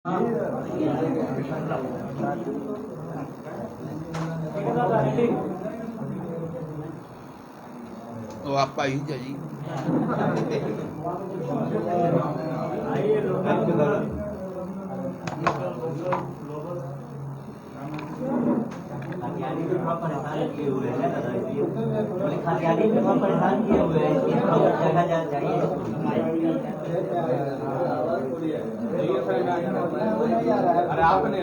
तो आप ही जाइए। खातियानी में बहुत परेशान किए हुए हैं खातियानी में बहुत परेशान किए हुए हैं जगह जा चाहिए। अरे आपने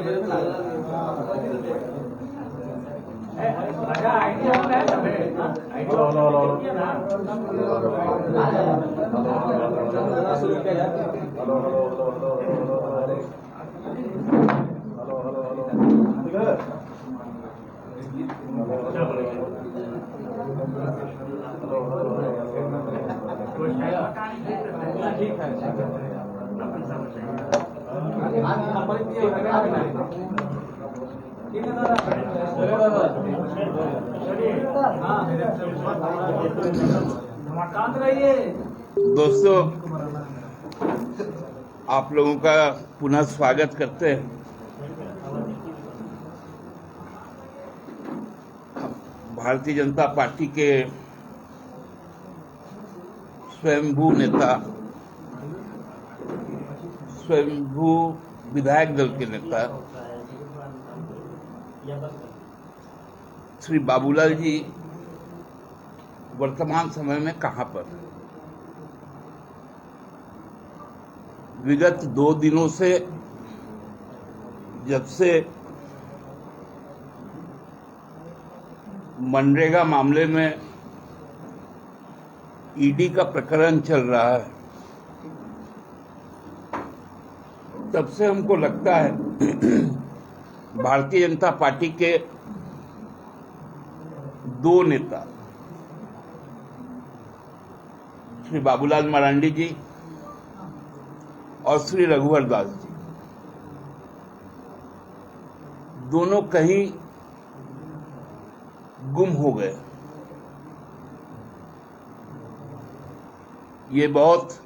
ठीक है दोस्तों, आप लोगों का पुनः स्वागत करते हैं। भारतीय जनता पार्टी के स्वयंभू नेता, स्वयंभू विधायक दल के नेता श्री बाबूलाल जी वर्तमान समय में कहां पर? विगत 2 दिनों से जब से मनरेगा मामले में ईडी का प्रकरण चल रहा है, तब से हमको लगता है भारतीय जनता पार्टी के 2 नेता श्री बाबूलाल मरांडी जी और श्री रघुवर दास जी दोनों कहीं गुम हो गए। ये बहुत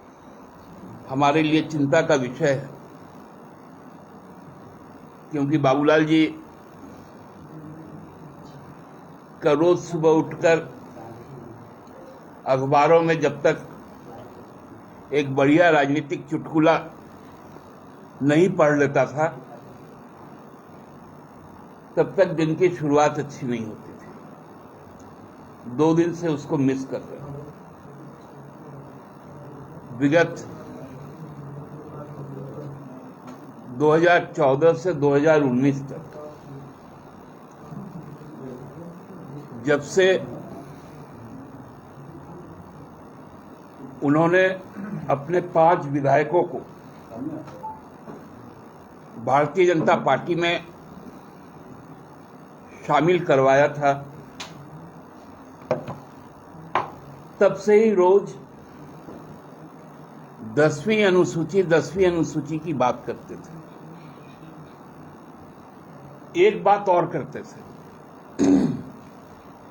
हमारे लिए चिंता का विषय है, क्योंकि बाबूलाल जी का रोज सुबह उठकर अखबारों में जब तक एक बढ़िया राजनीतिक चुटकुला नहीं पढ़ लेता था, तब तक दिन की शुरुआत अच्छी नहीं होती थी। 2 दिन से उसको मिस कर रहे हैं। विगत 2014 से 2019 तक जब से उन्होंने अपने 5 विधायकों को भारतीय जनता पार्टी में शामिल करवाया था, तब से ही रोज 10वीं अनुसूची की बात करते थे। एक बात और करते थे,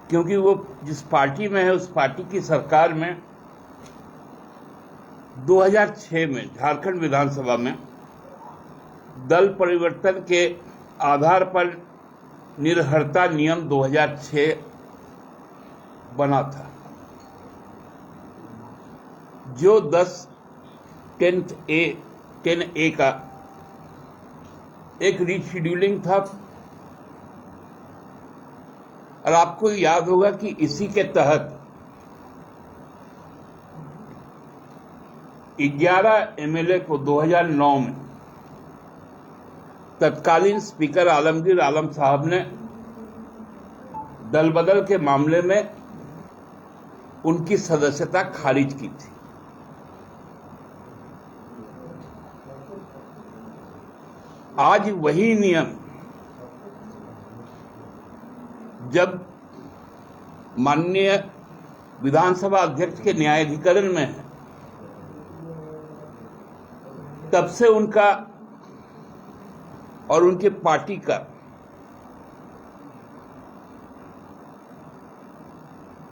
क्योंकि वो जिस पार्टी में है उस पार्टी की सरकार में 2006 में झारखंड विधानसभा में दल परिवर्तन के आधार पर निर्भरता नियम 2006 बना था, जो 10A का एक रीशेड्यूलिंग था। और आपको याद होगा कि इसी के तहत 11 एमएलए को 2009 में तत्कालीन स्पीकर आलमगीर आलम साहब ने दल बदल के मामले में उनकी सदस्यता खारिज की थी। आज वही नियम जब माननीय विधानसभा अध्यक्ष के न्यायाधिकरण में है, तब से उनका और उनकी पार्टी का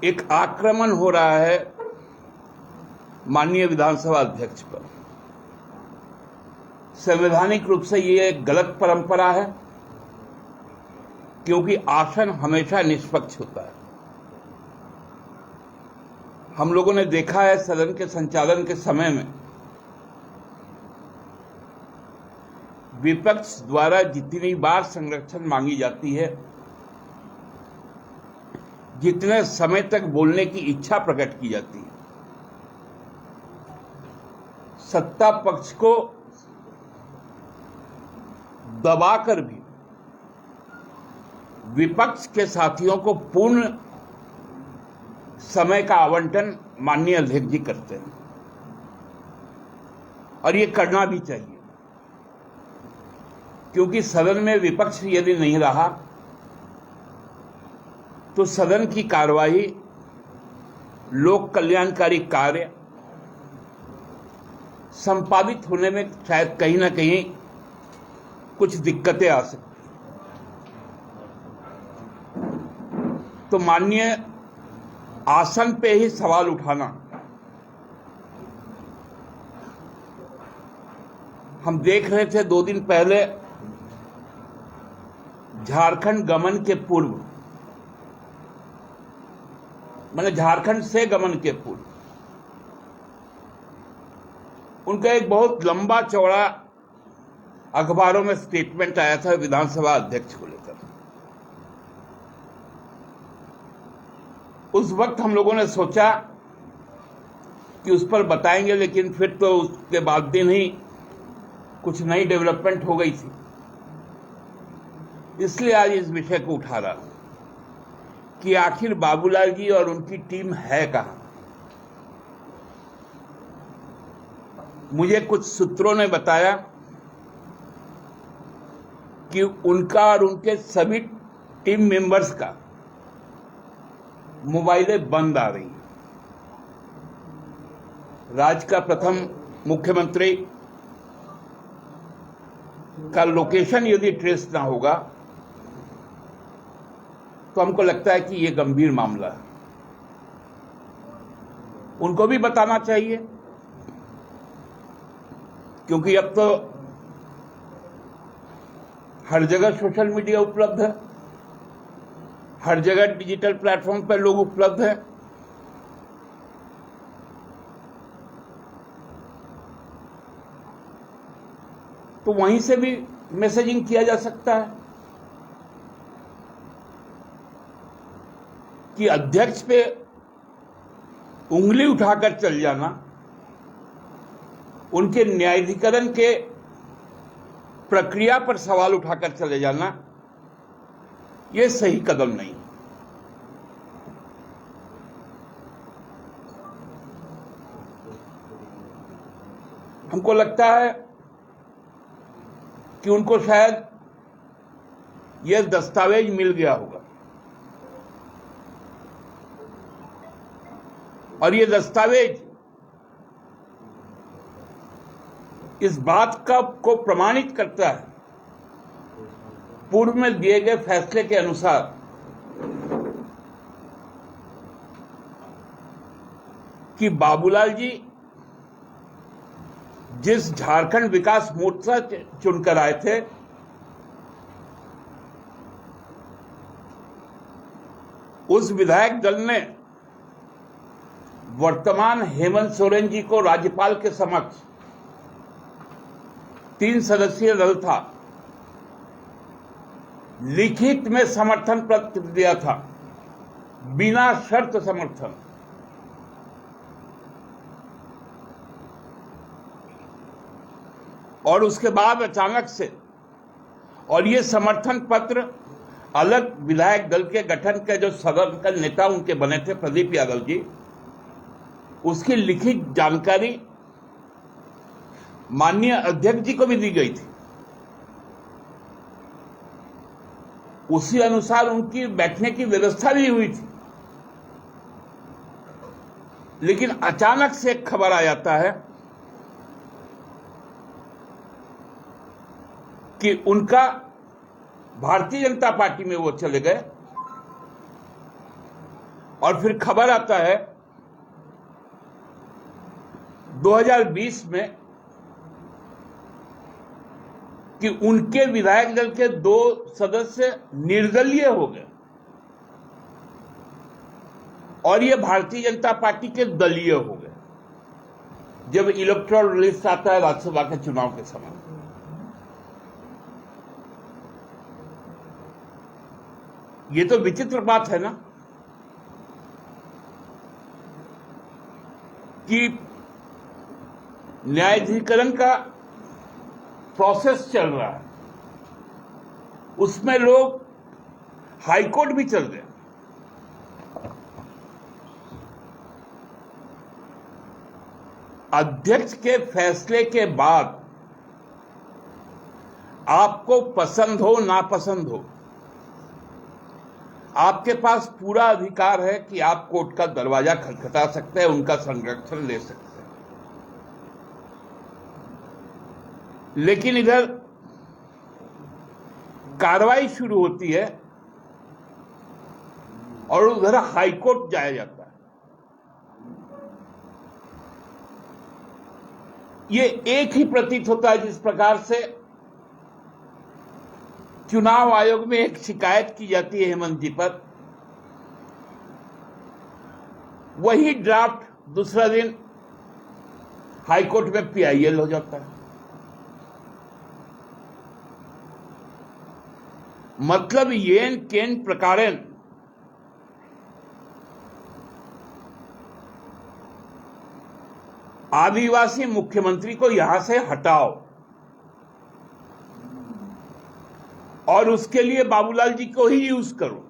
एक आक्रमण हो रहा है माननीय विधानसभा अध्यक्ष पर। संवैधानिक रूप से ये एक गलत परंपरा है, क्योंकि आसन हमेशा निष्पक्ष होता है। हम लोगों ने देखा है सदन के संचालन के समय में विपक्ष द्वारा जितनी बार संरक्षण मांगी जाती है, जितने समय तक बोलने की इच्छा प्रकट की जाती है, सत्ता पक्ष को दबाकर भी विपक्ष के साथियों को पूर्ण समय का आवंटन माननीय अध्यक्ष जी करते हैं, और ये करना भी चाहिए, क्योंकि सदन में विपक्ष यदि नहीं रहा तो सदन की कार्यवाही, लोक कल्याणकारी कार्य संपादित होने में शायद कहीं ना कहीं कुछ दिक्कतें आ सकती। तो माननीय आसन पे ही सवाल उठाना, हम देख रहे थे 2 दिन पहले झारखंड गमन के पूर्व, मैंने झारखंड से गमन के पूर्व उनका एक बहुत लंबा चौड़ा अखबारों में स्टेटमेंट आया था विधानसभा अध्यक्ष को लेकर। उस वक्त हम लोगों ने सोचा कि उस पर बताएंगे, लेकिन फिर तो उसके बाद दिन ही कुछ नई डेवलपमेंट हो गई थी, इसलिए आज इस विषय को उठा रहा हूं कि आखिर बाबूलाल जी और उनकी टीम है कहां। मुझे कुछ सूत्रों ने बताया कि उनका और उनके सभी टीम मेंबर्स का मोबाइलें बंद आ रही हैं। राज्य का प्रथम मुख्यमंत्री का लोकेशन यदि ट्रेस ना होगा तो हमको लगता है कि यह गंभीर मामला है। उनको भी बताना चाहिए, क्योंकि अब तो हर जगह सोशल मीडिया उपलब्ध है, हर जगह डिजिटल प्लेटफॉर्म पर लोग उपलब्ध हैं। तो वहीं से भी मैसेजिंग किया जा सकता है कि अध्यक्ष पे उंगली उठाकर चल जाना, उनके न्यायाधिकरण के प्रक्रिया पर सवाल उठाकर चले जाना, यह सही कदम नहीं। हमको लगता है कि उनको शायद यह दस्तावेज मिल गया होगा, और यह दस्तावेज इस बात का को प्रमाणित करता है, पूर्व में दिए गए फैसले के अनुसार कि बाबूलाल जी जिस झारखंड विकास मोर्चा चुनकर आए थे, उस विधायक दल ने वर्तमान हेमंत सोरेन जी को राज्यपाल के समक्ष 3 सदस्यीय दल था, लिखित में समर्थन पत्र दिया था, बिना शर्त समर्थन। और उसके बाद अचानक से, और ये समर्थन पत्र अलग विधायक दल के गठन के जो सदन का नेता उनके बने थे प्रदीप यादव जी, उसकी लिखित जानकारी माननीय अध्यक्ष जी को भी दी गई थी। उसी अनुसार उनकी बैठने की व्यवस्था भी हुई थी। लेकिन अचानक से एक खबर आ जाता है कि उनका भारतीय जनता पार्टी में वो चले गए, और फिर खबर आता है 2020 में कि उनके विधायक दल के 2 सदस्य निर्दलीय हो गए और ये भारतीय जनता पार्टी के दलीय हो गए जब इलेक्टोरल लिस्ट आता है राज्यसभा के चुनाव के समय। ये तो विचित्र बात है ना कि न्यायाधिकरण का प्रोसेस चल रहा है, उसमें लोग हाईकोर्ट भी चल गए। अध्यक्ष के फैसले के बाद आपको पसंद हो नापसंद हो, आपके पास पूरा अधिकार है कि आप कोर्ट का दरवाजा खटखटा सकते हैं, उनका संरक्षण ले सकते हैं। लेकिन इधर कार्रवाई शुरू होती है और उधर हाईकोर्ट जाया जाता है। ये एक ही प्रतीत होता है जिस प्रकार से चुनाव आयोग में एक शिकायत की जाती है हेमंत जी पर, वही ड्राफ्ट दूसरा दिन हाईकोर्ट में पीआईएल हो जाता है। मतलब येन केन प्रकारेण आदिवासी मुख्यमंत्री को यहां से हटाओ और उसके लिए बाबूलाल जी को ही यूज करो।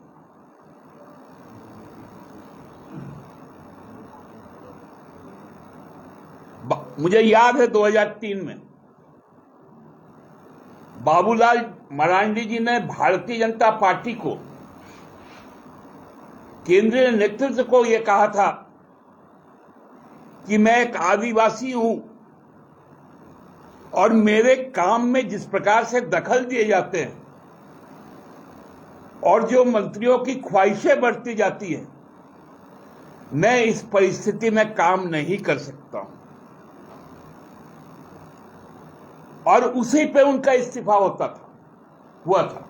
मुझे याद है 2003 में बाबूलाल मरांडी जी ने भारतीय जनता पार्टी को, केंद्रीय नेतृत्व को यह कहा था कि मैं एक आदिवासी हूं और मेरे काम में जिस प्रकार से दखल दिए जाते हैं और जो मंत्रियों की ख्वाहिशें बढ़ती जाती है, मैं इस परिस्थिति में काम नहीं कर सकता हूं। और उसी पे उनका इस्तीफा हुआ था।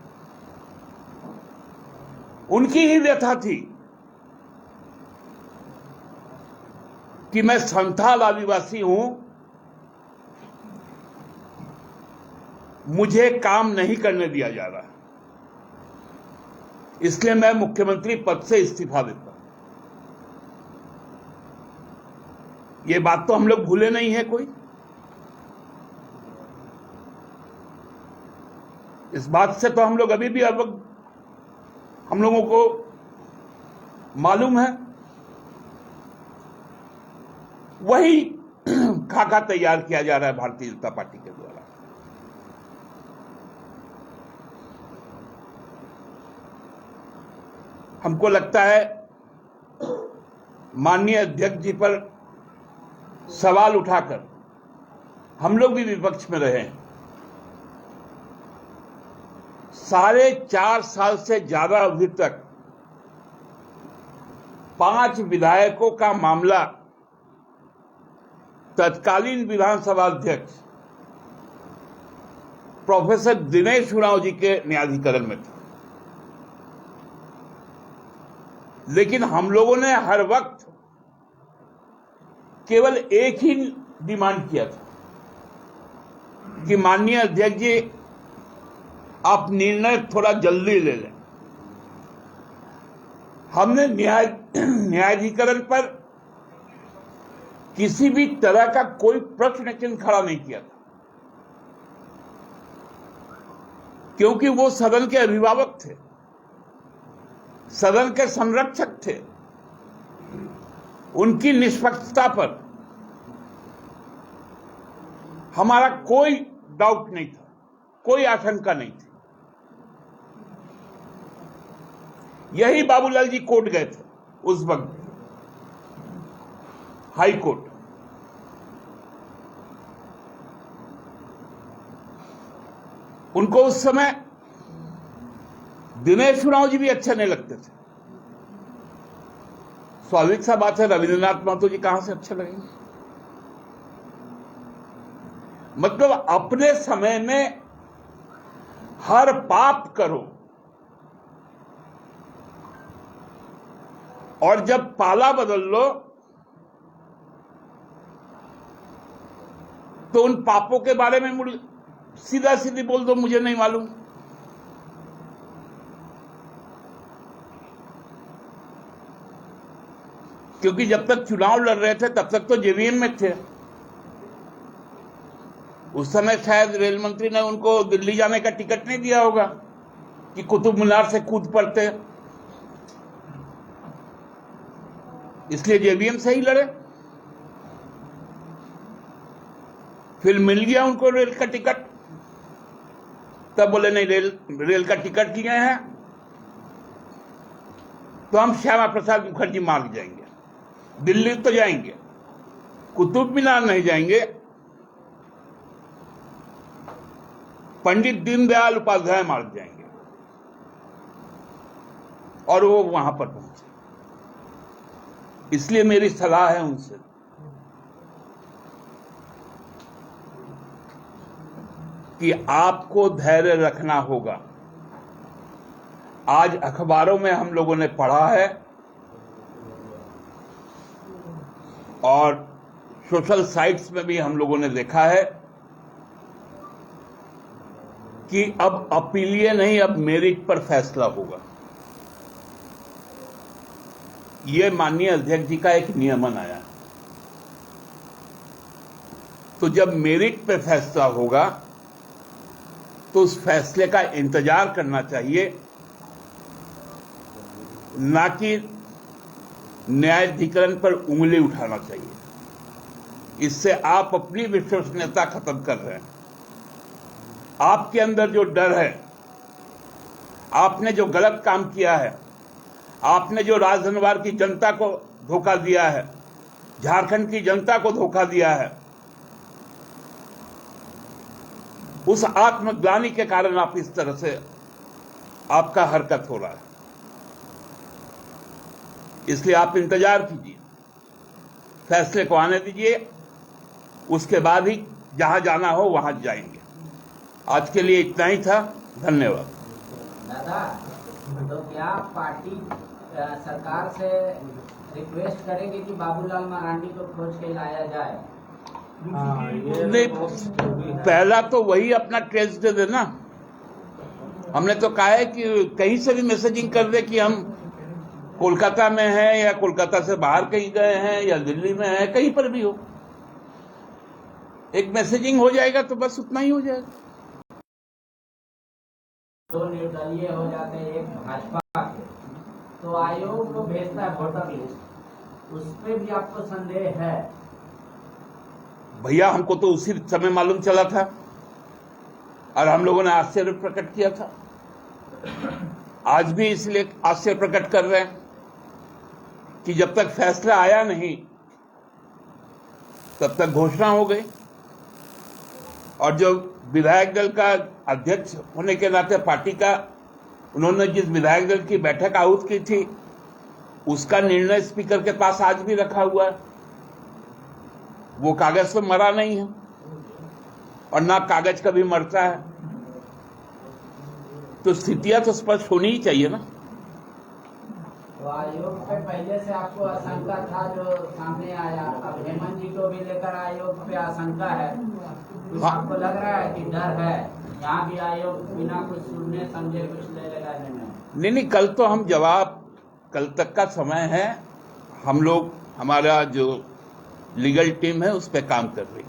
उनकी ही व्यथा थी कि मैं संथाल आदिवासी हूं, मुझे काम नहीं करने दिया जा रहा, इसलिए मैं मुख्यमंत्री पद से इस्तीफा देता हूं। ये बात तो हम लोग भूले नहीं है कोई। इस बात से तो हम लोग अभी भी हम लोगों को मालूम है। वही खाका तैयार किया जा रहा है भारतीय जनता पार्टी के द्वारा। हमको लगता है माननीय अध्यक्ष जी पर सवाल उठाकर हम लोग भी विपक्ष में रहे हैं। 4.5 साल से ज्यादा अवधि तक 5 विधायकों का मामला तत्कालीन विधानसभा अध्यक्ष प्रोफेसर दिनेश उरांव जी के न्यायाधिकरण में था। लेकिन हम लोगों ने हर वक्त केवल एक ही डिमांड किया था कि माननीय अध्यक्ष जी आप निर्णय थोड़ा जल्दी ले लें। हमने न्यायाधिकरण पर किसी भी तरह का कोई प्रश्न चिन्ह खड़ा नहीं किया था, क्योंकि वो सदन के अभिभावक थे, सदन के संरक्षक थे। उनकी निष्पक्षता पर हमारा कोई डाउट नहीं था, कोई आशंका नहीं थी। यही बाबूलाल जी कोर्ट गए थे उस वक्त, हाई कोर्ट। उनको उस समय दिनेश उरांव जी भी अच्छे नहीं लगते थे। स्वाभाविक सा बात है, रविंद्रनाथ महतो जी कहां से अच्छे लगेंगे। मतलब अपने समय में हर पाप करो, और जब पाला बदल लो तो उन पापों के बारे में सीधा सीधी बोल दो मुझे नहीं मालूम। क्योंकि जब तक चुनाव लड़ रहे थे तब तक तो जेवीएम में थे। उस समय शायद रेल मंत्री ने उनको दिल्ली जाने का टिकट नहीं दिया होगा कि कुतुब मीनार से कूद पड़ते, इसलिए जेवीएम से ही लड़े। फिर मिल गया उनको रेल का टिकट, तब बोले नहीं रेल का टिकट लिए हैं तो हम श्यामा प्रसाद मुखर्जी मार्ग जाएंगे, दिल्ली तो जाएंगे, कुतुब मीनार नहीं जाएंगे। पंडित दीनदयाल उपाध्याय मार्ग जाएंगे, और वो वहां पर पहुंचे। इसलिए मेरी सलाह है उनसे कि आपको धैर्य रखना होगा। आज अखबारों में हम लोगों ने पढ़ा है और सोशल साइट्स में भी हम लोगों ने देखा है कि अब अपीलीय नहीं, अब मेरिट पर फैसला होगा। यह माननीय अध्यक्ष जी का एक नियमन आया है। तो जब मेरिट पर फैसला होगा तो उस फैसले का इंतजार करना चाहिए, ना कि न्यायाधिकरण पर उंगली उठाना चाहिए। इससे आप अपनी विश्वसनीयता खत्म कर रहे हैं। आपके अंदर जो डर है, आपने जो गलत काम किया है, आपने जो राजधनवार की जनता को धोखा दिया है, झारखंड की जनता को धोखा दिया है, उस आत्मग्लानि के कारण आप इस तरह से आपका हरकत हो रहा है। इसलिए आप इंतजार कीजिए, फैसले को आने दीजिए, उसके बाद ही जहां जाना हो वहां जाएंगे। आज के लिए इतना ही था, धन्यवाद। दादा, तो क्या पार्टी सरकार से रिक्वेस्ट करेगी कि बाबूलाल मरांडी को खोज के लाया जाए? नहीं, पहला तो वही अपना ट्रेस दे देना। हमने तो कहा है कि कहीं से भी मैसेजिंग कर दे कि हम कोलकाता में हैं या कोलकाता से बाहर कहीं गए हैं या दिल्ली में हैं, कहीं पर भी हो, एक मैसेजिंग हो जाएगा तो बस उतना ही हो जाएगा। दो निर्दलीय हो जाते हैं, एक भाजपा के, तो आयोग को भेजता है वोटर लिस्ट, उस पर भी आपको संदेह है? भैया हमको तो उसी समय मालूम चला था और हम लोगों ने आश्चर्य प्रकट किया था। आज भी इसलिए आश्चर्य प्रकट कर रहे हैं कि जब तक फैसला आया नहीं तब तक घोषणा हो गई, और जो विधायक दल का अध्यक्ष होने के नाते पार्टी का उन्होंने जिस विधायक दल की बैठक आहूत की थी उसका निर्णय स्पीकर के पास आज भी रखा हुआ है। वो कागज से मरा नहीं है और ना कागज कभी मरता है, तो स्थितियां तो स्पष्ट होनी ही चाहिए ना। तो आयोग पे पहले से आपको आशंका था जो सामने आया, अब हेमंत जी को भी लेकर आयोग पे आशंका है, तो आपको लग रहा है कि डर है यहाँ भी आयोग बिना कुछ सुनने समझे कुछ ले लेगा निर्णय? नहीं, कल तो हम जवाब, कल तक का समय है। हम लोग, हमारा जो लीगल टीम है उस पर काम कर रही है।